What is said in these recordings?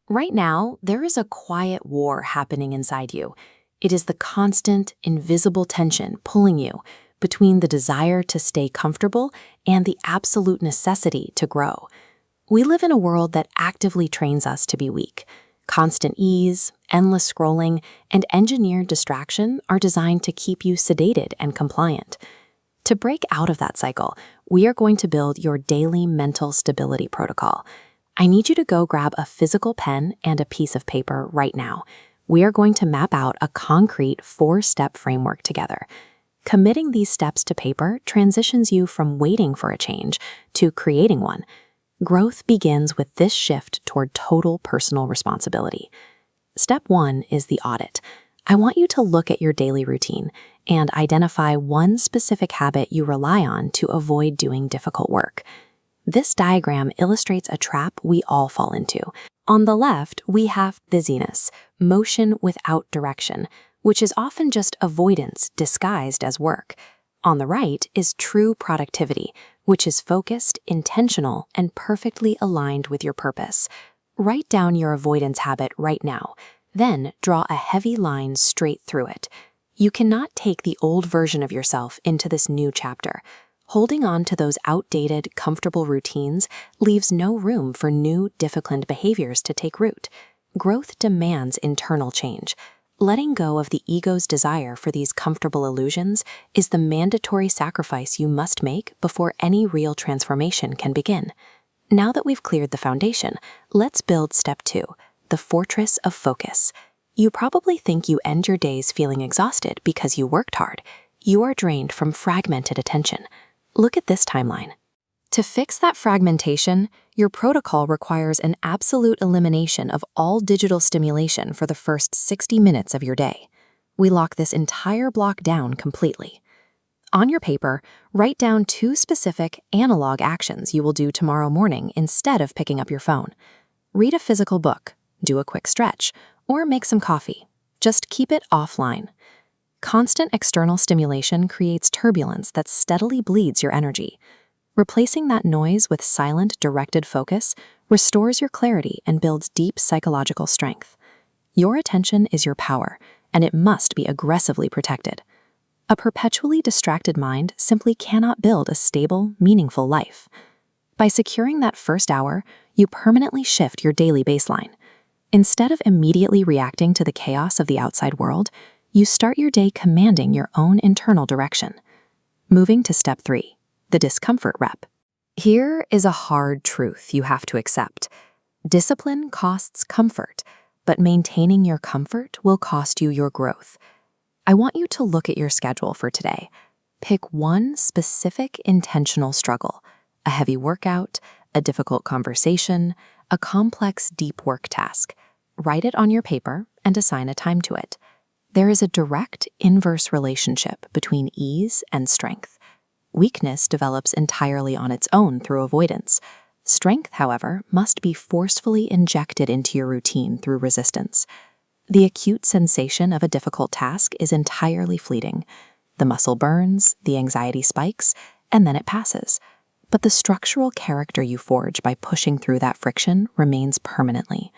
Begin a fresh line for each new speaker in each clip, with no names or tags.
Right now, there is a quiet war happening inside you. It is the constant, invisible tension pulling you between the desire to stay comfortable and the absolute necessity to grow. We live in a world that actively trains us to be weak. Constant ease, endless scrolling, and engineered distraction are designed to keep you sedated and compliant. To break out of that cycle, we are going to build your daily mental stability protocol. I need you to go grab a physical pen and a piece of paper right now. We are going to map out a concrete 4-step framework together. Committing these steps to paper transitions you from waiting for a change to creating one. Growth begins with this shift toward total personal responsibility. Step 1 is the audit. I want you to look at your daily routine and identify one specific habit you rely on to avoid doing difficult work. This diagram illustrates a trap we all fall into. On the left, we have busyness, motion without direction, which is often just avoidance disguised as work. On the right is true productivity, which is focused, intentional, and perfectly aligned with your purpose. Write down your avoidance habit right now, then draw a heavy line straight through it. You cannot take the old version of yourself into this new chapter. Holding on to those outdated, comfortable routines leaves no room for new, disciplined behaviors to take root. Growth demands internal change. Letting go of the ego's desire for these comfortable illusions is the mandatory sacrifice you must make before any real transformation can begin. Now that we've cleared the foundation, let's build step 2, the fortress of focus. You probably think you end your days feeling exhausted because you worked hard. You are drained from fragmented attention. Look at this timeline. To fix that fragmentation, your protocol requires an absolute elimination of all digital stimulation for the first 60 minutes of your day. We lock this entire block down completely. On your paper, write down 2 specific analog actions you will do tomorrow morning instead of picking up your phone. Read a physical book, do a quick stretch, or make some coffee. Just keep it offline. Constant external stimulation creates turbulence that steadily bleeds your energy. Replacing that noise with silent, directed focus restores your clarity and builds deep psychological strength. Your attention is your power, and it must be aggressively protected. A perpetually distracted mind simply cannot build a stable, meaningful life. By securing that first hour, you permanently shift your daily baseline. Instead of immediately reacting to the chaos of the outside world, you start your day commanding your own internal direction. Moving to step 3. The discomfort rep. Here is a hard truth you have to accept. Discipline costs comfort, but maintaining your comfort will cost you your growth. I want you to look at your schedule for today. Pick one specific intentional struggle, a heavy workout, a difficult conversation, a complex deep work task. Write it on your paper and assign a time to it. There is a direct inverse relationship between ease and strength. Weakness develops entirely on its own through avoidance. Strength, however, must be forcefully injected into your routine through resistance. The acute sensation of a difficult task is entirely fleeting. The muscle burns, the anxiety spikes, and then it passes. But the structural character you forge by pushing through that friction remains permanently.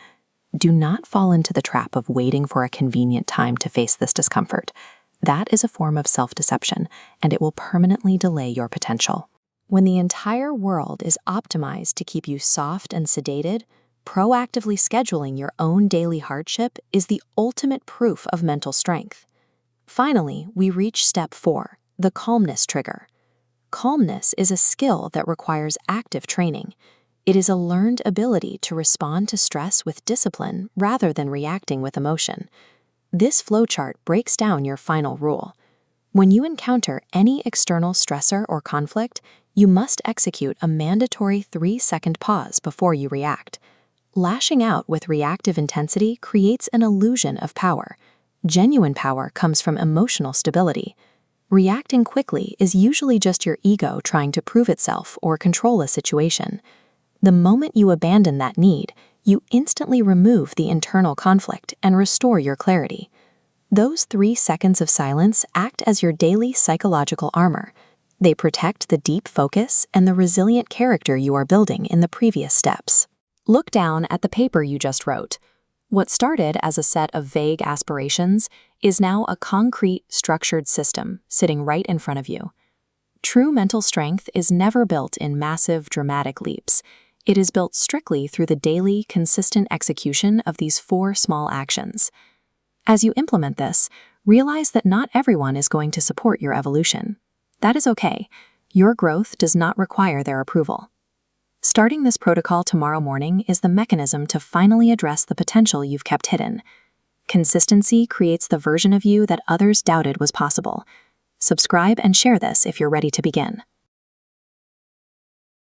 Do not fall into the trap of waiting for a convenient time to face this discomfort. That is a form of self-deception, and it will permanently delay your potential. When the entire world is optimized to keep you soft and sedated, proactively scheduling your own daily hardship is the ultimate proof of mental strength. Finally, we reach step 4, the calmness trigger. Calmness is a skill that requires active training. It is a learned ability to respond to stress with discipline rather than reacting with emotion. This flowchart breaks down your final rule. When you encounter any external stressor or conflict, you must execute a mandatory 3-second pause before you react. Lashing out with reactive intensity creates an illusion of power. Genuine power comes from emotional stability. Reacting quickly is usually just your ego trying to prove itself or control a situation. The moment you abandon that need, you instantly remove the internal conflict and restore your clarity. Those 3 seconds of silence act as your daily psychological armor. They protect the deep focus and the resilient character you are building in the previous steps. Look down at the paper you just wrote. What started as a set of vague aspirations is now a concrete, structured system sitting right in front of you. True mental strength is never built in massive, dramatic leaps. It is built strictly through the daily, consistent execution of these 4 small actions. As you implement this, realize that not everyone is going to support your evolution. That is okay. Your growth does not require their approval. Starting this protocol tomorrow morning is the mechanism to finally address the potential you've kept hidden. Consistency creates the version of you that others doubted was possible. Subscribe and share this if you're ready to begin.